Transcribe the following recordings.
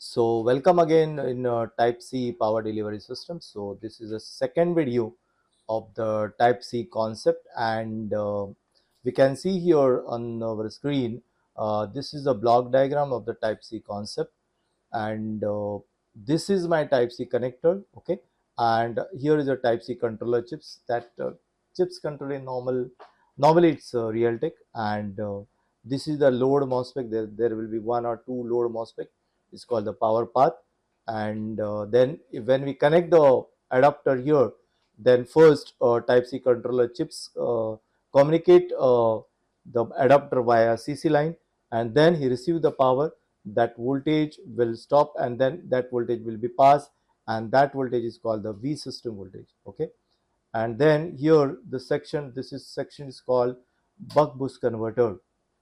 So welcome again in Type C power delivery system. So this is a second video of the Type C concept, and we can see here on our screen. This is a block diagram of the Type C concept, and this is my Type C connector. Okay, and here is a Type C controller chips. That chips controlling normally it's Realtek, and this is the load MOSFET. There will be one or two load MOSFET. It's called the power path, and then when we connect the adapter here, then first Type C controller chips communicate the adapter via CC line, and then he receive the power. That voltage will stop, and then that voltage will be passed, and that voltage is called the V system voltage. Okay, and then here the section, section is called buck boost converter.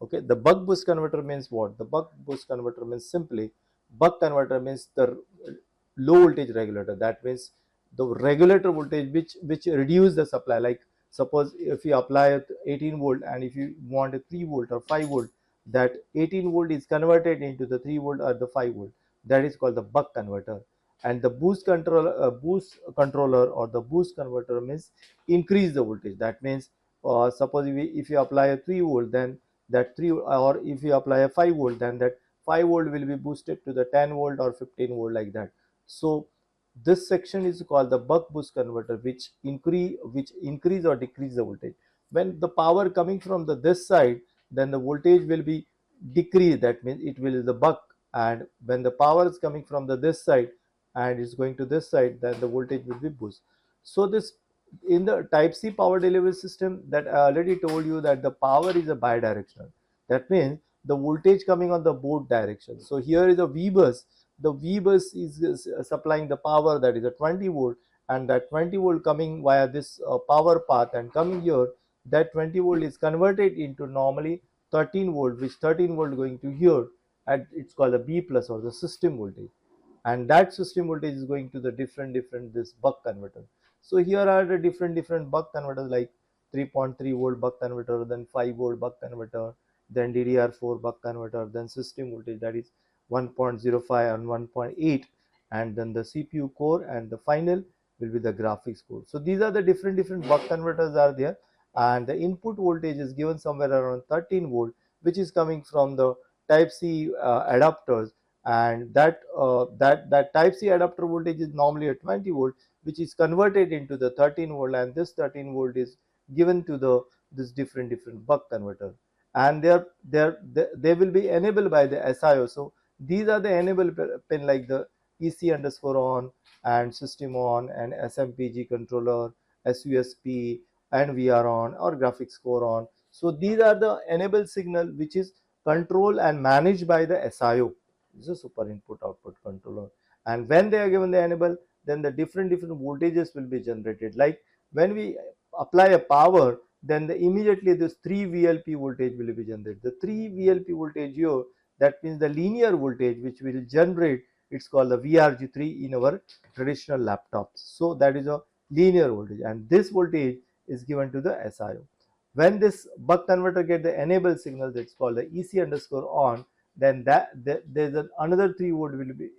Okay, the buck boost converter means what? The buck boost converter means simply, buck converter means the low voltage regulator. That means the regulator voltage which reduce the supply. Like suppose if you apply 18 volt, and if you want a 3 volt or 5 volt, that 18 volt is converted into the 3 volt or the 5 volt. That is called the buck converter. And the boost controller or the boost converter means increase the voltage. That means suppose if you apply a 3 volt, then that 3, or if you apply a 5 volt, then that 5 volt will be boosted to the 10 volt or 15 volt, like that. So this section is called the buck boost converter, which increase or decrease the voltage. When the power coming from this side, then the voltage will be decreased. That means it will the buck. And when the power is coming from this side and it's going to this side, then the voltage will be boost. So this, in the Type C power delivery system, that I already told you that the power is a bidirectional. That means the voltage coming on the both directions. So here is a V bus. The V bus is supplying the power, that is a 20 volt, and that 20 volt coming via this power path and coming here, that 20 volt is converted into normally 13 volt, which 13 volt going to here, and it's called the B plus or the system voltage. And that system voltage is going to the different this buck converter. So here are the different buck converters, like 3.3 volt buck converter, then 5 volt buck converter, then DDR4 buck converter, then system voltage, that is 1.05 and 1.8, and then the CPU core, and the final will be the graphics core. So these are the different buck converters are there, and the input voltage is given somewhere around 13 volt, which is coming from the Type C adapters. And that Type C adapter voltage is normally a 20 volt, which is converted into the 13 volt, and this 13 volt is given to the this different buck converter, and they will be enabled by the SIO. So these are the enable pin, like the EC underscore on, and system on, and SMPG controller, SUSP, and VR on, or graphics core on. So these are the enable signal which is controlled and managed by the SIO. This is a super input output controller. And when they are given the enable, then the different voltages will be generated. Like when we apply a power, then immediately this 3 VLP voltage will be generated. The 3 VLP voltage here, that means the linear voltage which will generate, it's called the VRG3 in our traditional laptops. So that is a linear voltage, and this voltage is given to the SIO. When this buck converter get the enable signal, that's called the EC underscore on, then there's another 3 volt will be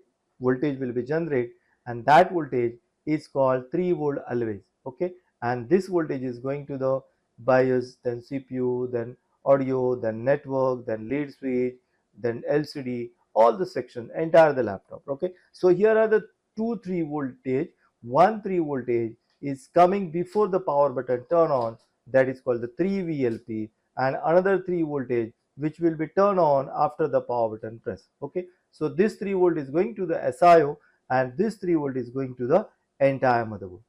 voltage will be generated, and that voltage is called 3 volt always. Okay, and this voltage is going to the BIOS, then CPU, then audio, then network, then lead switch, then LCD, all the section, entire the laptop. Okay, so here are the 2 3 voltage. 1 3 voltage is coming before the power button turn on, that is called the 3 VLP, and another 3 voltage which will be turned on after the power button press. Okay, so this 3 volt is going to the SIO, and this 3 volt is going to the entire motherboard.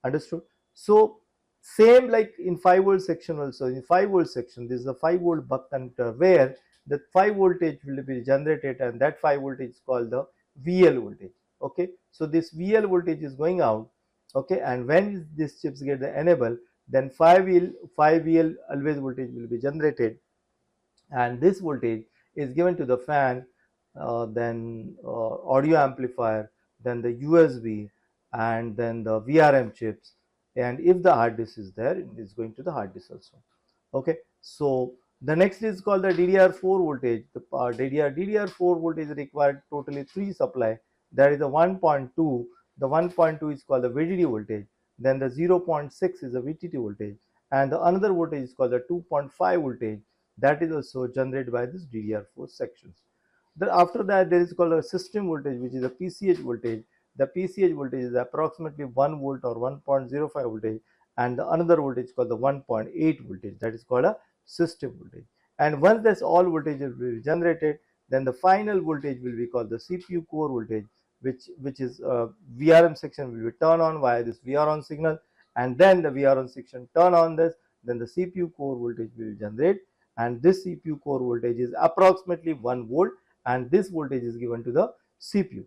Understood? So same like in 5 volt section also. In 5 volt section, this is a 5 volt buck converter where the 5 voltage will be generated, and that 5 voltage is called the VL voltage. Okay, so this VL voltage is going out. Okay, and when these chips get the enable, then 5VL always voltage will be generated, and this voltage is given to the fan, then audio amplifier, then the USB, and then the VRM chips, and if the hard disk is there, it is going to the hard disk also. Okay, so The next is called the DDR4 voltage. The DDR4 voltage required totally three supply. That is the 1.2. The 1.2 is called the VDD voltage. Then the zero point 0.6 is the VTT voltage, and the another voltage is called the 2.5 voltage. That is also generated by this DDR4 sections. Then after that, there is called a system voltage, which is a PCH voltage. The PCH voltage is approximately 1 volt or 1.05 voltage, and the another voltage is called the 1.8 voltage. That is called a system voltage. And once this all voltage will be generated, then the final voltage will be called the CPU core voltage, which is VRM section will be turned on via this VR on signal, and then the VR on section turn on this, then the CPU core voltage will generate, and this CPU core voltage is approximately 1 volt, and this voltage is given to the CPU.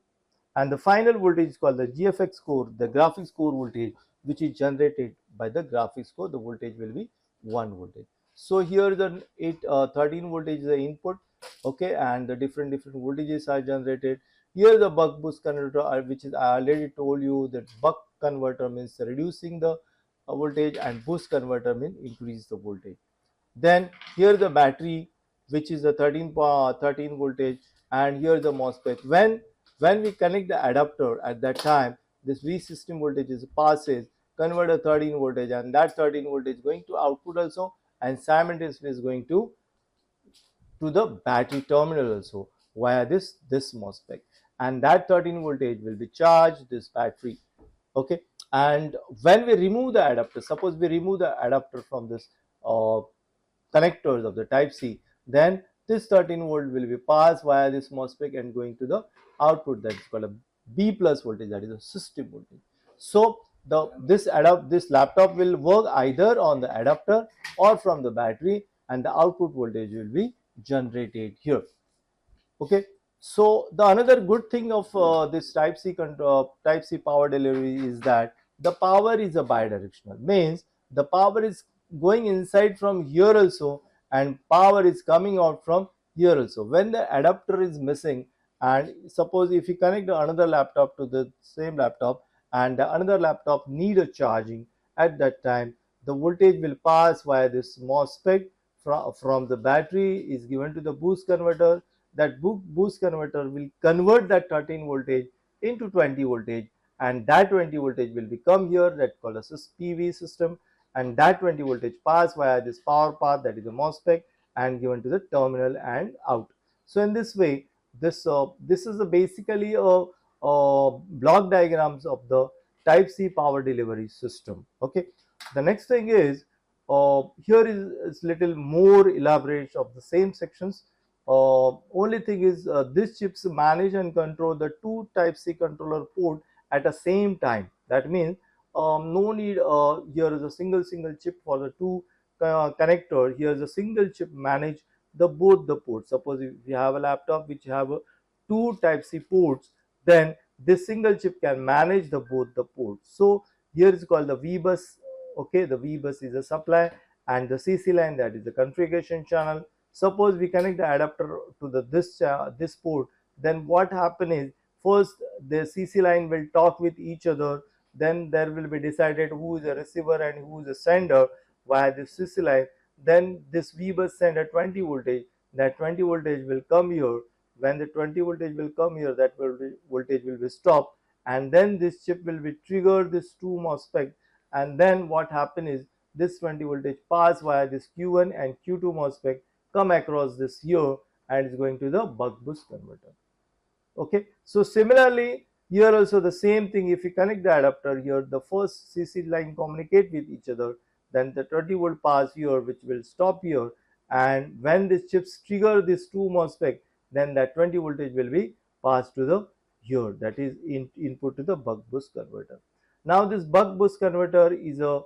And the final voltage is called the GFX core, the graphics core voltage, which is generated by the graphics core. The voltage will be 1 voltage. So here the 13 voltage is the input, okay, and the different voltages are generated. Here the buck boost converter, which is I already told you that buck converter means reducing the voltage, and boost converter means increase the voltage. Then here the battery, which is the 13 voltage, and here the MOSFET. When we connect the adapter, at that time this V system voltage is passes, convert a 13 voltage, and that 13 voltage going to output also, and simultaneously is going to the battery terminal also via this MOSFET, and that 13 voltage will be charged this battery. Okay, and when we remove the adapter, suppose we remove the adapter from this connectors of the type C, then this 13 volt will be passed via this MOSFET and going to the output, that is called a B plus voltage, that is a system voltage. So this laptop will work either on the adapter or from the battery, and the output voltage will be generated here. Okay, so the another good thing of this type C power delivery is that the power is a bidirectional, means the power is going inside from here also, and power is coming out from here also. When the adapter is missing, and suppose if you connect another laptop to the same laptop, and the another laptop need a charging, at that time the voltage will pass via this MOSFET from the battery is given to the boost converter. That boost converter will convert that 13 voltage into 20 voltage, and that 20 voltage will become here, that called as PV system, and that 20 voltage pass via this power path, that is the MOSFET, and given to the terminal and out. So in this way, this is basically a block diagrams of the type C power delivery system. Okay, the next thing is here is little more elaborate of the same sections. Only thing is these chips manage and control the two type C controller port at the same time. That means no need here is a single chip for the two connector. Here is a single chip manage the both the ports. Suppose if you have a laptop which have two type C ports, then this single chip can manage the both the ports. So here is called the V bus. Okay, the V bus is a supply, and the CC line, that is the configuration channel. Suppose we connect the adapter to this port, then what happen is, first the CC line will talk with each other, then there will be decided who is a receiver and who is a sender via this CC line. Then this V bus send a 20 voltage, that 20 voltage will come here. When the 20 voltage will come here, that voltage will be stopped, and then this chip will be trigger this two MOSFET, and then what happen is this 20 voltage pass via this Q1 and Q2 MOSFET, come across this here, and is going to the buck boost converter. Okay, so similarly here also the same thing. If you connect the adapter here, the first CC line communicate with each other, then the 20 volt pass here, which will stop here, and when these chips trigger this two MOSFET, then that 20 voltage will be passed to the here, that is input to the buck boost converter. Now this buck boost converter is a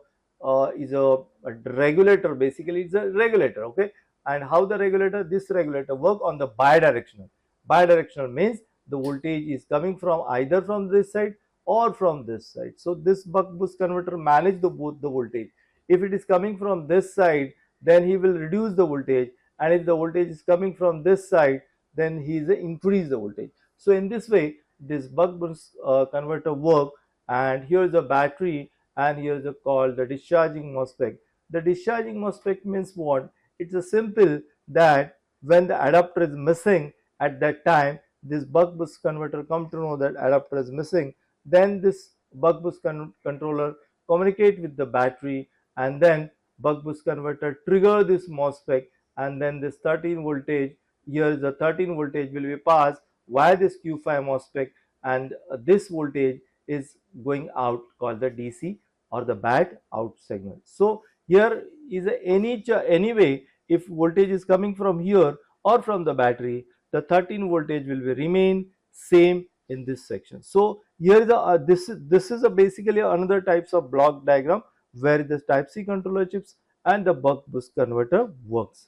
regulator. Basically it's a regulator. Okay, and how the regulator, this regulator work on the bidirectional. Bidirectional means the voltage is coming from either from this side or from this side. So this buck boost converter manage the both the voltage. If it is coming from this side, then he will reduce the voltage, and if the voltage is coming from this side, then he is increase the voltage. So in this way this buck boost converter work. And here is the battery, and here is the called the discharging MOSFET. The discharging MOSFET means what? It's a simple that when the adapter is missing at that time, this buck boost converter come to know that adapter is missing. Then this buck boost controller communicate with the battery, and then buck boost converter trigger this MOSFET, and then this 13 voltage, here the 13 voltage will be passed via this Q5 MOSFET, and this voltage is going out called the DC or the bad out segment. So here is anyway, if voltage is coming from here or from the battery, the 13 voltage will be remain same in this section. So here is this is a basically another types of block diagram where the type C controller chips and the buck boost converter works.